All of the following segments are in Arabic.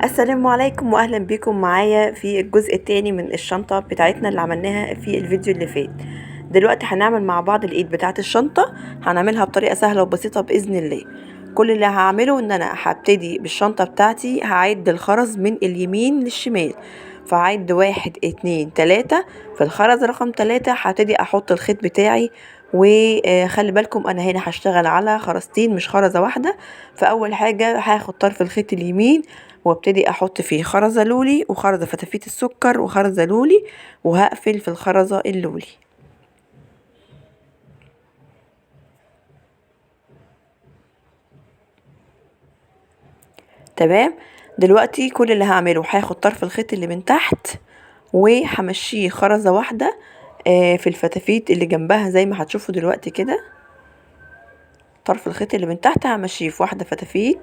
السلام عليكم واهلا بكم معايا في الجزء الثاني من الشنطة بتاعتنا اللي عملناها في الفيديو اللي فات. دلوقتي هنعمل مع بعض الايد بتاعت الشنطة، هنعملها بطريقة سهلة وبسيطة بإذن الله. كل اللي هعمله ان انا هبتدي بالشنطة بتاعتي، هعد الخرز من اليمين للشمال، فهعد 1 2 3. في الخرز رقم 3 هبتدي احط الخيط بتاعي، وخلي بالكم انا هنا هشتغل على خرزتين مش خرزة واحدة. فاول حاجة هاخد طرف الخيط اليمين وابتدي احط فيه خرزة لولي وخرزة فتافيت السكر وخرزة لولي، وهقفل في الخرزة اللولي. تمام. دلوقتي كل اللي هعمله هاخد طرف الخيط اللي من تحت وهمشيه خرزة واحدة في الفتافيت اللي جنبها زي ما هتشوفوا دلوقتي كده. طرف الخيط اللي من تحت همشيه في واحدة فتافيت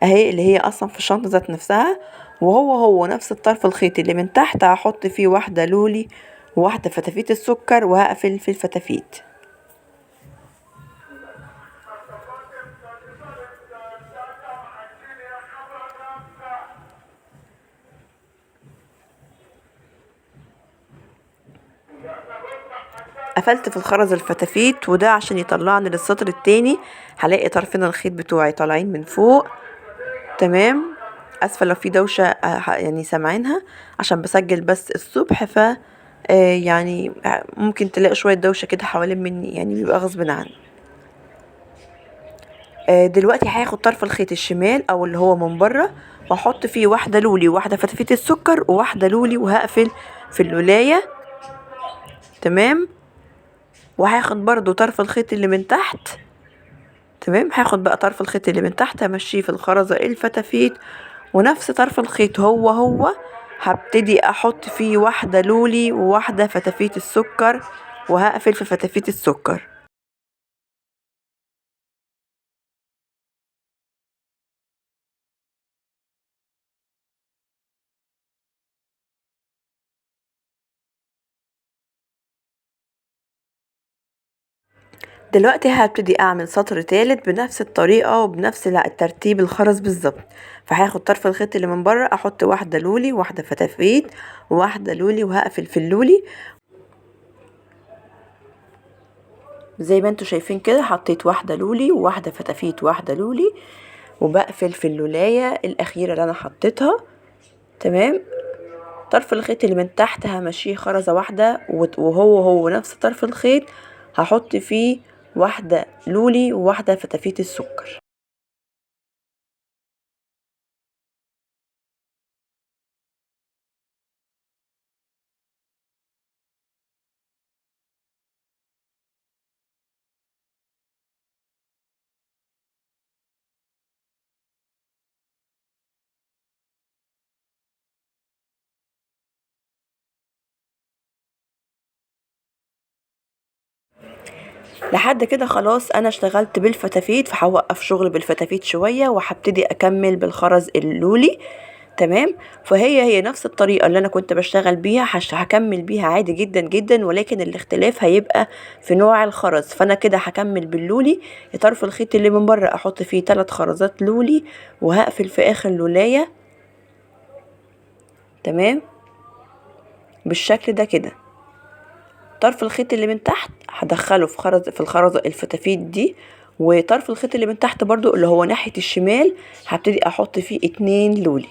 اهي اللي هي اصلا في الشنطة ذات نفسها، وهو نفس الطرف الخيط اللي من تحت هحط فيه واحدة لولي وواحدة فتافيت السكر وهقفل في الفتافيت. قفلت في الخرز الفتافيت، وده عشان يطلعني للسطر التاني. هلاقي طرفين الخيط بتوعي طالعين من فوق. تمام. اسفل لو في دوشة يعني سامعينها عشان بسجل بس الصبح، ف يعني ممكن تلاقوا شوية دوشة كده حوالين مني، يعني بيبقى غصب عني. دلوقتي هاخد طرف الخيط الشمال او اللي هو من بره، واحط فيه واحدة لولي وواحدة فتافيت السكر وواحدة لولي، وهقفل في الولاية. تمام. وهاخد برضو طرف الخيط اللي من تحت. تمام. هاخد بقى طرف الخيط اللي من تحت امشيه في الخرزة الفتافيت، ونفس طرف الخيط هو هبتدي احط فيه واحدة لولي وواحدة فتافيت السكر، وهقفل في فتافيت السكر. دلوقتي هبتدي اعمل سطر تالت بنفس الطريقة وبنفس الترتيب الخرز بالظبط. فهاخد طرف الخيط اللي من بره احط واحدة لولي وواحدة فتافيت وواحدة لولي، وهقفل في اللولي زي ما انتوا شايفين كده. حطيت واحدة لولي وواحدة فتافيت وواحدة لولي، وبقفل في اللولاية الأخيرة اللي أنا حطيتها. تمام. طرف الخيط اللي من تحت همشيه خرزة واحدة، وهو نفس طرف الخيط هحط فيه واحدة لولي وواحدة فتافيت السكر. لحد كده خلاص انا اشتغلت بالفتافيت، فهوقف شغل بالفتافيت شوية وهبتدي اكمل بالخرز اللولي. تمام. فهي نفس الطريقة اللي انا كنت بشتغل بيها هكمل بيها عادي جدا جدا، ولكن الاختلاف هيبقى في نوع الخرز. فانا كده هكمل باللولي. طرف الخيط اللي من بره احط فيه 3 خرزات لولي، وهقفل في اخر لولاية. تمام. بالشكل ده كده. طرف الخيط اللي من تحت هدخله في الخرزة الفتافيت دي، وطرف الخيط اللي من تحت برضو اللي هو ناحية الشمال هبتدي احط فيه 2 لولي.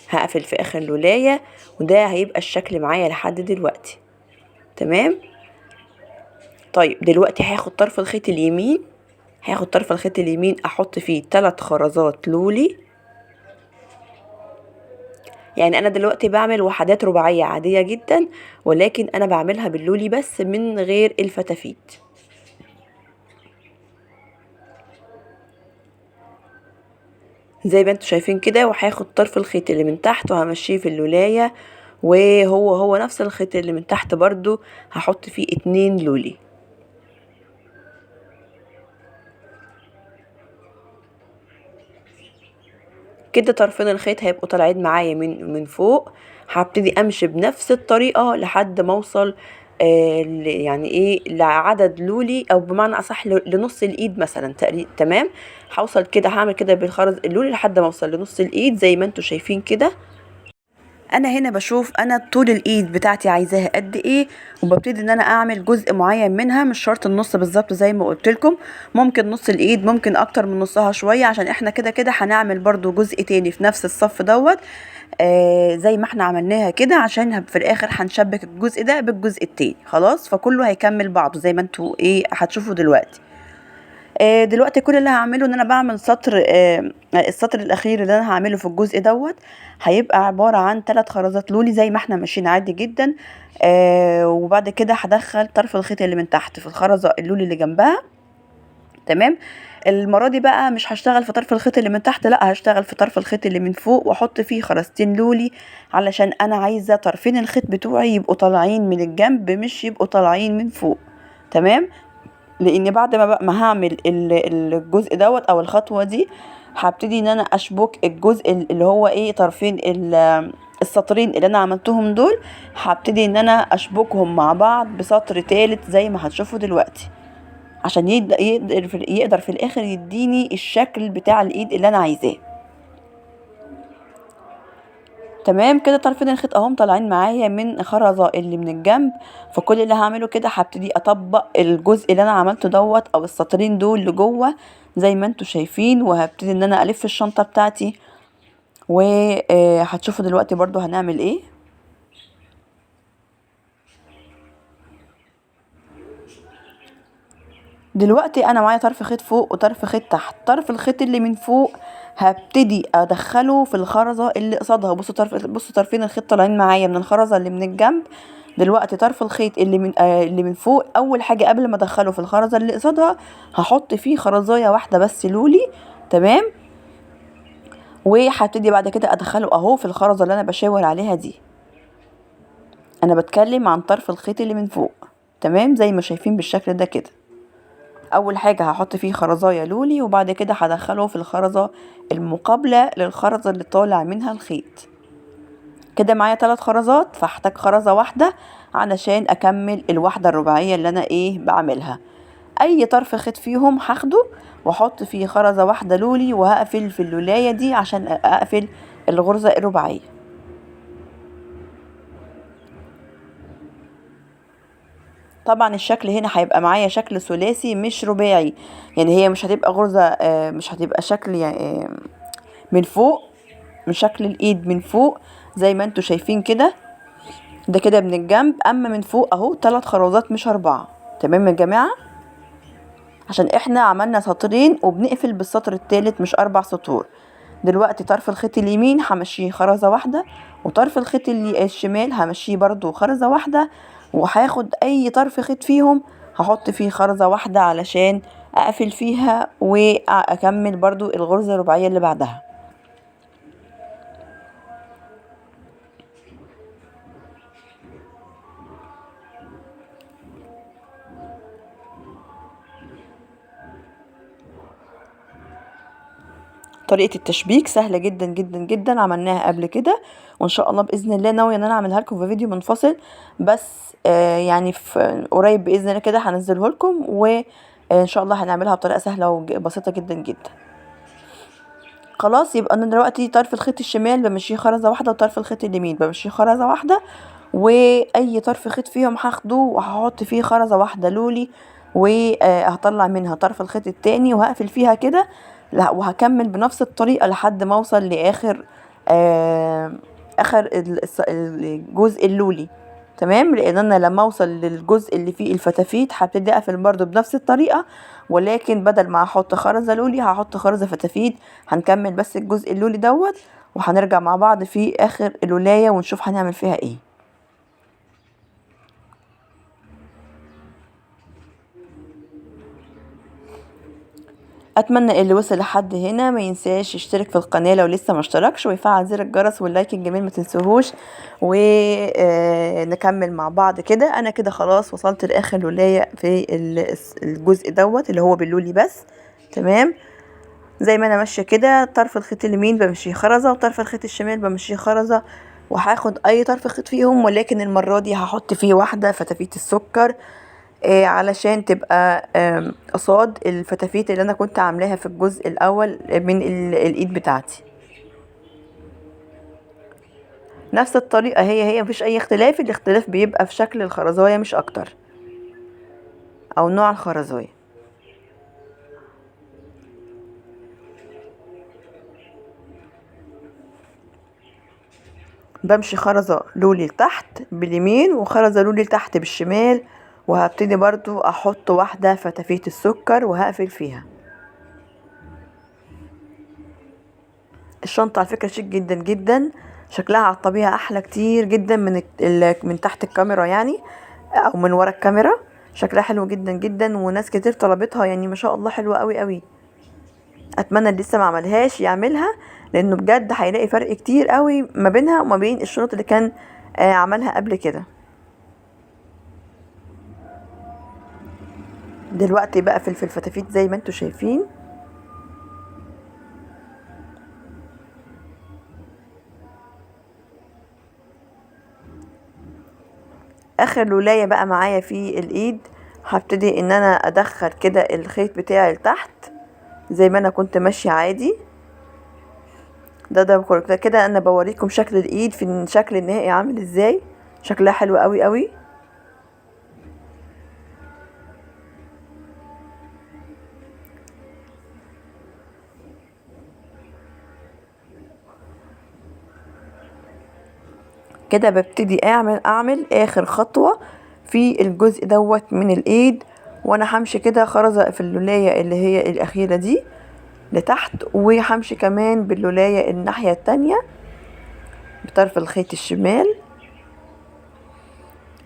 هقفل في اخر لولاية، وده هيبقى الشكل معايا لحد دلوقتي. تمام. طيب دلوقتي هاخد طرف الخيط اليمين احط فيه 3 خرزات لولي. يعني انا دلوقتي بعمل وحدات رباعية عادية جدا، ولكن انا بعملها باللولي بس من غير الفتافيت. زي ما انتوا شايفين كده. وهاخد طرف الخيط اللي من تحت وهمشيه في اللولاية، وهو نفس الخيط اللي من تحت برضو هحط فيه 2 لولي. كده طرفين الخيط هيبقوا طالعين معايا من فوق. هبتدي امشي بنفس الطريقة لحد ما اوصل يعني ايه لعدد لولي، او بمعنى اصح لنص الايد مثلا تقريبا. تمام، هوصل كده هعمل كده بالخرز اللولي لحد ما اوصل لنص الايد زي ما انتوا شايفين كده. انا هنا بشوف انا طول الايد بتاعتي عايزاها قد ايه، وببتدي ان انا اعمل جزء معين منها، مش شرط النص بالظبط زي ما قلت لكم، ممكن نص الايد، ممكن اكتر من نصها شويه، عشان احنا كده كده هنعمل برضو جزء تاني في نفس الصف دوت. زي ما احنا عملناها كده، عشان في الاخر هنشبك الجزء ده بالجزء التاني. خلاص، فكله هيكمل بعضه زي ما انتوا ايه هتشوفوا دلوقتي. دلوقتي كل اللي هعمله ان انا بعمل سطر، السطر الاخير اللي انا هعمله في الجزء دوت هيبقى عبارة عن 3 خرزات لولي زي ما احنا ماشيين عادي جدا. وبعد كده هدخل طرف الخيط اللي من تحت في الخرزة اللولي اللي جنبها. تمام، المرة دي بقى مش هشتغل في طرف الخيط اللي من تحت، لا هشتغل في طرف الخيط اللي من فوق، واحط فيه خرزتين لولي، علشان انا عايزة طرفين الخيط بتوعي يبقوا طالعين من الجنب، مش يبقوا طالعين من فوق. تمام، لان بعد ما هعمل الجزء دوت او الخطوة دي، هبتدي ان انا اشبك الجزء اللي هو ايه طرفين السطرين اللي انا عملتهم دول، هبتدي ان انا اشبكهم مع بعض بسطر تالت زي ما هتشوفوا دلوقتي، عشان يقدر في الاخر يديني الشكل بتاع الايد اللي انا عايزاه. تمام كده، طرفين الخيط اهم طالعين معايا من خرزة اللي من الجنب. فكل اللي هعمله كده هبتدي اطبق الجزء اللي انا عملته دوت او السطرين دول لجوه زي ما انتوا شايفين، وهبتدي ان انا الف الشنطة بتاعتي، وهتشوفوا دلوقتي برضو هنعمل ايه. دلوقتي انا معايا طرف خيط فوق وطرف خيط تحت. طرف الخيط اللي من فوق هبتدي ادخله في الخرزة اللي قصادها. بصوا طرفين الخيط طالعين معايا من الخرزة اللي من الجنب. دلوقتي طرف الخيط اللي من فوق، اول حاجة قبل ما ادخله في الخرزة اللي قصادها هحط فيه خرزاية واحدة بس لولي. تمام، وهبتدي بعد كده ادخله اهو في الخرزة اللي انا بشاور عليها دي. انا بتكلم عن طرف الخيط اللي من فوق. تمام، زي ما شايفين بالشكل ده كده. اول حاجة هحط فيه خرزاية لولي، وبعد كده هدخله في الخرزة المقابلة للخرزة اللي طالع منها الخيط. كده معايا 3 خرزات، فاحتاج خرزة واحدة علشان اكمل الوحدة الرباعية اللي انا بعملها. اي طرف خيط فيهم هاخده واحط فيه خرزة واحدة لولي، وهقفل في اللولاية دي عشان اقفل الغرزة الرباعية. طبعا الشكل هنا هيبقى معايا شكل ثلاثي مش رباعي، يعني هي مش هتبقى غرزة، مش هتبقى شكل يعني من فوق، من شكل الايد من فوق زي ما انتوا شايفين كده. ده كده من الجنب، اما من فوق اهو 3 خرزات مش 4. تمام يا جماعة، عشان احنا عملنا سطرين وبنقفل بالسطر الثالث مش 4 سطور. دلوقتي طرف الخيط اليمين همشيه خرزة واحدة، وطرف الخيط الشمال همشيه برضو خرزة واحدة، وهاخد اي طرف خيط فيهم هحط فيه خرزة واحدة علشان اقفل فيها واكمل برضو الغرزة الرباعية اللي بعدها. طريقة التشبيك سهلة جدا جدا جدا، عملناها قبل كده، وان شاء الله باذن الله ناوية ان انا اعملها لكم في فيديو منفصل، بس يعني في قريب باذن الله كده هنزله لكم، وان شاء الله هنعملها بطريقة سهلة وبسيطة جدا جدا. خلاص، يبقى انا دلوقتي طرف الخيط الشمال بمشيه خرزة واحدة، وطرف الخيط اليمين بمشيه خرزة واحدة، واي طرف خيط فيهم هاخده وهحط فيه خرزة واحدة لولي، وهطلع منها طرف الخيط التاني وهقفل فيها كده، وهكمل بنفس الطريقة لحد ما اوصل لاخر اخر الجزء اللولي. تمام، لان انا لما اوصل للجزء اللي فيه الفتافيت هبتدي اقفل برضو بنفس الطريقة، ولكن بدل ما احط خرزة لولي هحط خرزة فتافيت. هنكمل بس الجزء اللولي دوت، وهنرجع مع بعض في اخر الولاية ونشوف هنعمل فيها ايه. اتمنى اللي وصل لحد هنا ما ينساش يشترك في القناه لو لسه ما اشتركش، ويفعل زر الجرس واللايك الجميل ما تنسوهوش، ونكمل مع بعض كده. انا كده خلاص وصلت لاخر ولايه في الجزء دوت اللي هو باللولي بس. تمام، زي ما انا ماشيه كده، طرف الخيط اليمين بمشيه خرزه، وطرف الخيط الشمال بمشيه خرزه، وهاخد اي طرف خيط فيهم، ولكن المرة دي هحط فيه واحدة فتافيت السكر علشان تبقى قصاد الفتافيت اللي انا كنت عاملاها في الجزء الاول من الايد بتاعتي. نفس الطريقة هي مفيش اي اختلاف، الاختلاف بيبقى في شكل الخرزاية مش اكتر، او نوع الخرزاية. بمشي خرزة لولي لتحت باليمين وخرزة لولي لتحت بالشمال، وهبتدي برضو احط واحدة فتافيت السكر وهقفل فيها. الشنطة على فكرة شيك جدا جدا، شكلها على الطبيعة احلى كتير جدا من تحت الكاميرا يعني، او من ورا الكاميرا. شكلها حلو جدا جدا، وناس كتير طلبتها يعني، ما شاء الله حلوة قوي قوي. اتمنى اللي لسه ما عملهاش يعملها، لانه بجد هيلاقي فرق كتير قوي ما بينها وما بين الشنط اللي كان عملها قبل كده. دلوقتي بقى في الفتافيت زي ما انتوا شايفين. اخر لولاية بقى معايا في الايد، هبتدي ان انا ادخل كده الخيط بتاعي لتحت زي ما انا كنت ماشية عادي. ده كده انا بوريكم شكل الايد في الشكل النهائي عامل ازاي. شكلها حلو قوي قوي. كده ببتدي اعمل اخر خطوة في الجزء دوت من الايد، وانا همشي كده خرزة في اللولاية اللي هي الاخيرة دي لتحت، وهمشي كمان باللولاية الناحية التانية بطرف الخيط الشمال.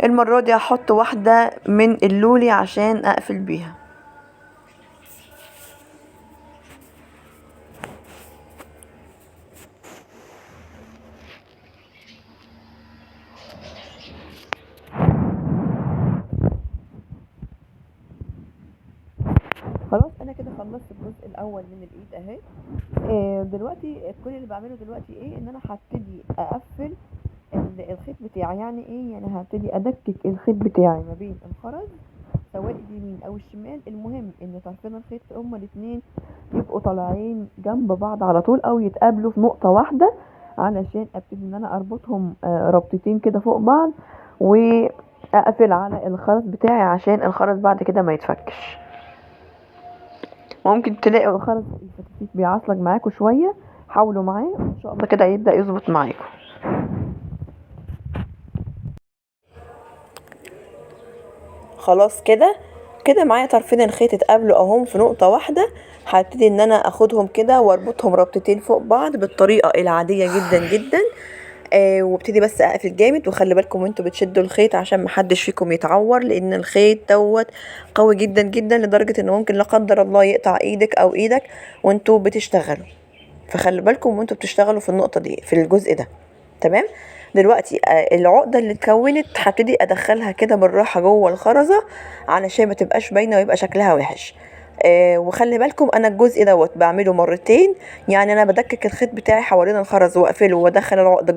المرة دي هحط واحدة من اللولي عشان اقفل بيها. خلاص انا كده خلصت الجزء الاول من الايد اهي. دلوقتي كل اللي بعمله دلوقتي ايه، ان انا هبتدي اقفل الخيط بتاعي. يعني ايه؟ يعني هبتدي ادكك الخيط بتاعي ما بين الخرز سواء اليمين او الشمال. المهم ان طرفين الخيط هما الاتنين يبقوا طالعين جنب بعض على طول، او يتقابلوا في نقطة واحدة، علشان ابتدي ان انا اربطهم ربطتين كده فوق بعض، واقفل على الخرز بتاعي عشان الخرز بعد كده ما يتفكش. ممكن تلاقوا الخرز الفتافيت بيعصلك معاكوا شوية، حاولوا معاه ان شاء الله كده يبدأ يظبط معاكوا. خلاص كده معايا طرفين الخيط اتقابلوا اهم في نقطة واحدة. هبتدي ان انا اخدهم كده واربطهم ربطتين فوق بعض بالطريقة العادية جدا جدا. وابتدي بس اقفل جامد، وخلي بالكم وانتوا بتشدوا الخيط عشان محدش فيكم يتعور، لان الخيط دوت قوي جدا جدا لدرجة انه ممكن لا قدر الله يقطع ايدك او ايدك وانتوا بتشتغلوا. فخلي بالكم وانتوا بتشتغلوا في النقطة دي في الجزء ده. تمام. دلوقتي العقدة اللي اتكونت هبتدي ادخلها كده بالراحة جوه الخرزة علشان ما تبقاش باينة ويبقى شكلها وحش. وخلي بالكم انا الجزء دوت بعمله مرتين، يعني انا بدكك الخيط بتاعي حوالين الخرز واقفله وادخل العقدة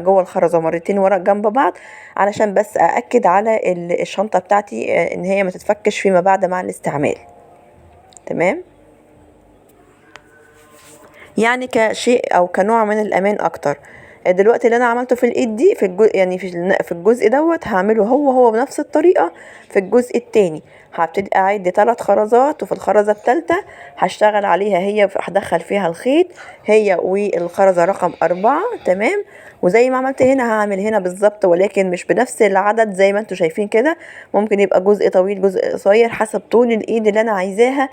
جوه الخرزة مرتين ورا جنب بعض، علشان بس ااكد على الشنطة بتاعتي ان هي ما تتفكش فيما بعد مع الاستعمال. تمام. يعني كشيء او كنوع من الامان اكتر. دلوقتي اللي انا عملته في الايد دي في الجزء يعني في الجزء دوت هعمله هو بنفس الطريقة في الجزء التاني. هبتدي اعد 3 خرزات، وفي الخرزة التالتة هشتغل عليها، هي هدخل فيها الخيط هي والخرزة رقم 4. تمام. وزي ما عملت هنا هعمل هنا بالظبط، ولكن مش بنفس العدد زي ما انتوا شايفين كده. ممكن يبقى جزء طويل جزء قصير حسب طول الايد اللي انا عايزاها.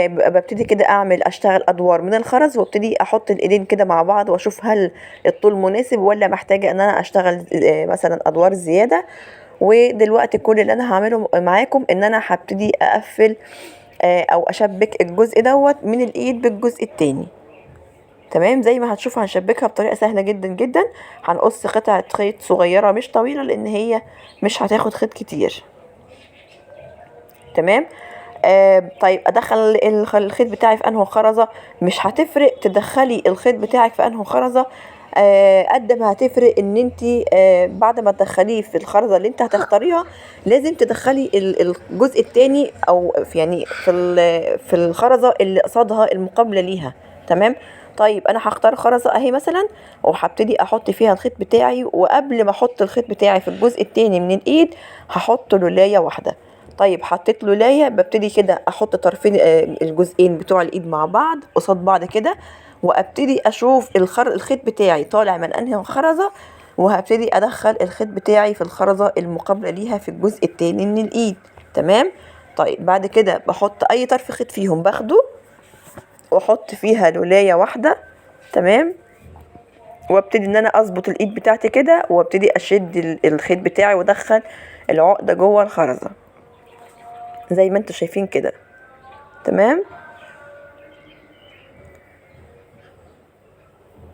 ببتدي كده اشتغل ادوار من الخرز، وابتدي احط الايدين كده مع بعض واشوف هل الطول مناسب ولا محتاجة ان انا اشتغل مثلا ادوار زيادة. ودلوقتي كل اللي انا هعمله معاكم ان انا هبتدي اقفل او اشبك الجزء دوت من الايد بالجزء التاني. تمام. زي ما هتشوفوا هنشبكها بطريقة سهلة جدا جدا. هنقص قطعة خيط صغيرة مش طويلة، لان هي مش هتاخد خيط كتير. تمام. طيب ادخل الخيط بتاعي في انه خرزة؟ مش هتفرق تدخلي الخيط بتاعك في انه خرزة قد ما هتفرق ان انت بعد ما تدخليه في الخرزه اللي انت هتختاريها لازم تدخلي الجزء التاني او يعني في الخرزه اللي قصادها المقابله ليها. تمام. طيب انا هختار خرزه اهي مثلا، وهبتدي احط فيها الخيط بتاعي، وقبل ما احط الخيط بتاعي في الجزء التاني من الايد هحط لولايه واحده. طيب حطيت لولايه، ببتدي كده احط طرفين الجزئين بتوع الايد مع بعض قصاد بعض كده، وابتدي اشوف الخيط بتاعي طالع من انهي خرزه، وهبتدي ادخل الخيط بتاعي في الخرزه المقابله ليها في الجزء التاني من الايد. تمام. طيب بعد كده بحط اي طرف خيط فيهم باخده واحط فيها لولايه واحده. تمام. وابتدي ان انا اظبط الايد بتاعتي كده، وابتدي اشد الخيط بتاعي وادخل العقده جوه الخرزه زي ما انتوا شايفين كده. تمام.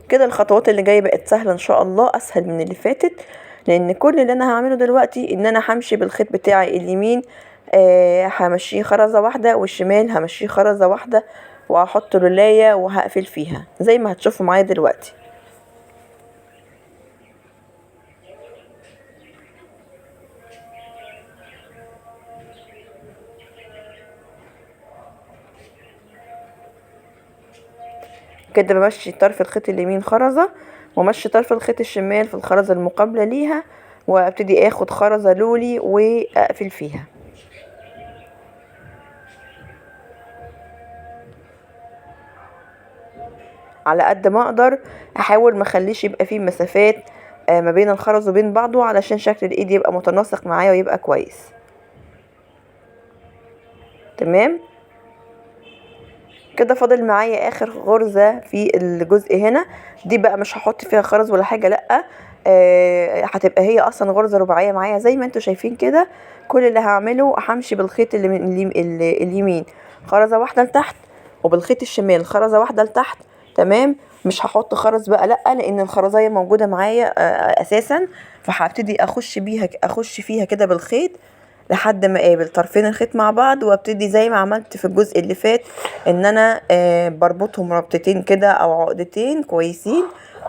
كده الخطوات اللي جايه بقت سهله ان شاء الله، اسهل من اللي فاتت، لان كل اللي انا هعمله دلوقتي ان انا همشي بالخيط بتاعي اليمين همشيه خرزه واحده، والشمال همشيه خرزه واحده، وهحط لولايه وهقفل فيها زي ما هتشوفوا معايا دلوقتي. كده بمشي طرف الخيط اليمين خرزة، ومشي طرف الخيط الشمال في الخرزة المقابلة ليها، وابتدي اخد خرزة لولي واقفل فيها. على قد ما اقدر احاول ما اخليش يبقى فيه مسافات ما بين الخرز وبين بعضه، علشان شكل الايد يبقى متناسق معايا ويبقى كويس. تمام. كده فاضل معايا اخر غرزة في الجزء هنا، دي بقى مش هحط فيها خرز ولا حاجة، لا هتبقى هي اصلا غرزة رباعية معايا زي ما انتوا شايفين كده. كل اللي هعمله همشي بالخيط اللي من اليمين خرزة واحدة لتحت، وبالخيط الشمال خرزة واحدة لتحت. تمام. مش هحط خرز بقى لا، لان الخرزية موجودة معايا اساسا، فهبتدي اخش فيها كده بالخيط لحد ما اقابل طرفين الخيط مع بعض، وابتدي زي ما عملت في الجزء اللي فات ان انا بربطهم ربطتين كده او عقدتين كويسين،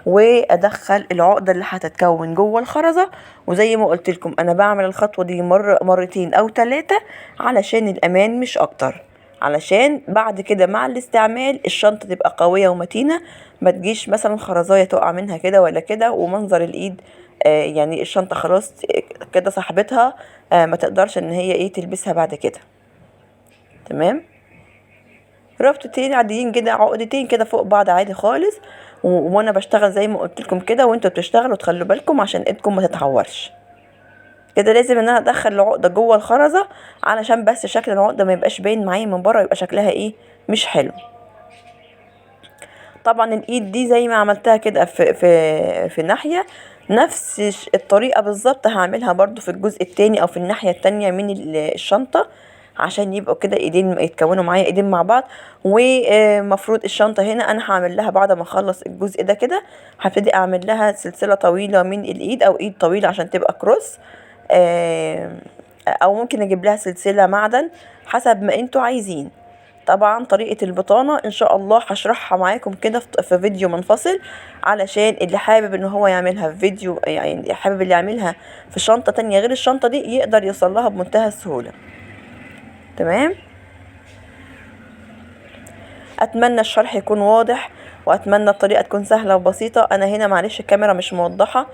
وادخل العقده اللي هتتكون جوه الخرزه. وزي ما قلت لكم انا بعمل الخطوه دي مرتين او 3 علشان الامان مش اكتر، علشان بعد كده مع الاستعمال الشنطه تبقى قويه ومتينه، ما تجيش مثلا خرزايه تقع منها كده ولا كده ومنظر الايد يعني الشنطه خلاص كده صاحبتها ما تقدرش ان هي تلبسها بعد كده. تمام. ربطتين عاديين كده، عقدتين كده فوق بعض عادي خالص، وانا بشتغل زي ما قلت لكم كده، وانتوا بتشتغلوا تخلوا بالكم عشان ايدكم ما تتعورش. كده لازم ان انا ادخل العقده جوه الخرزه علشان بس شكل العقده ما يبقاش باين معايا من بره، يبقى شكلها مش حلو. طبعا الايد دي زي ما عملتها كده في ناحيه، نفس الطريقه بالظبط هعملها برضو في الجزء التاني او في الناحيه التانية من الشنطه، عشان يبقوا كده ايدين يتكونوا معايا ايدين مع بعض. ومفروض الشنطه هنا انا هعمل لها بعد ما اخلص الجزء ده كده هبتدي اعمل لها سلسله طويله من الايد او ايد طويله عشان تبقى كروس، او ممكن اجيب لها سلسله معدن حسب ما انتوا عايزين. طبعا طريقة البطانة ان شاء الله هشرحها معاكم كده في فيديو منفصل، علشان اللي حابب ان هو يعملها في فيديو، يعني حابب اللي يعملها في شنطة تانية غير الشنطة دي يقدر يوصلها بمنتهى السهولة. تمام. اتمنى الشرح يكون واضح، واتمنى الطريقة تكون سهلة وبسيطة. انا هنا معلش الكاميرا مش موضحة،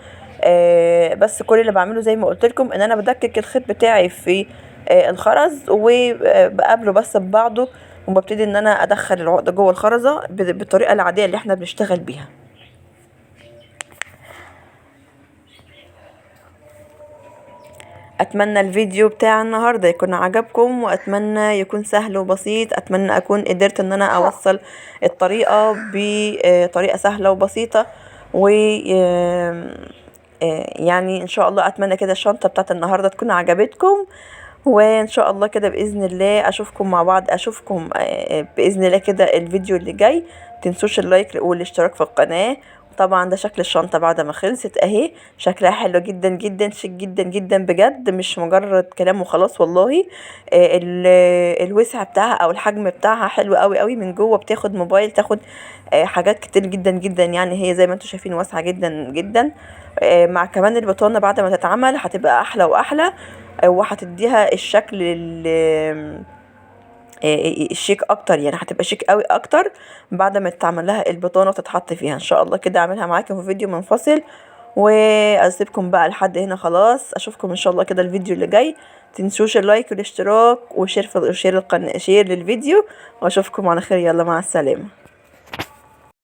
بس كل اللي بعمله زي ما قلت لكم ان انا بدكك الخيط بتاعي في الخرز، وبقابله بس ببعضه، وببتدي ان انا ادخل العقده جوه الخرزه بالطريقه العاديه اللي احنا بنشتغل بيها. اتمنى الفيديو بتاع النهارده يكون عجبكم، واتمنى يكون سهل وبسيط. اتمنى اكون قدرت ان انا اوصل الطريقه بطريقه سهله وبسيطه، و يعني ان شاء الله اتمنى كده الشنطه بتاعت النهارده تكون عجبتكم، وان شاء الله كده باذن الله اشوفكم مع بعض، اشوفكم باذن الله كده الفيديو اللي جاي. متنسوش اللايك والاشتراك في القناه، طبعا ده شكل الشنطة بعد ما خلصت اهي، شكلها حلو جدا جدا، شيك جدا جدا بجد، مش مجرد كلام وخلاص والله. الوسع بتاعها او الحجم بتاعها حلو قوي قوي، من جوه بتاخد موبايل، تاخد حاجات كتير جدا جدا، يعني هي زي ما انتم شايفين واسعة جدا جدا. مع كمان البطانة بعد ما تتعمل هتبقى احلى واحلى، وهتديها الشكل الشيك اكتر، يعني هتبقى شيك قوي اكتر بعد ما تعمل لها البطانه وتتحط فيها. ان شاء الله كده اعملها معاكم في فيديو منفصل، واسيبكم بقى لحد هنا خلاص. اشوفكم ان شاء الله كده الفيديو اللي جاي، تنسوش اللايك والاشتراك وشير شير للفيديو، واشوفكم على خير. يلا مع السلامه.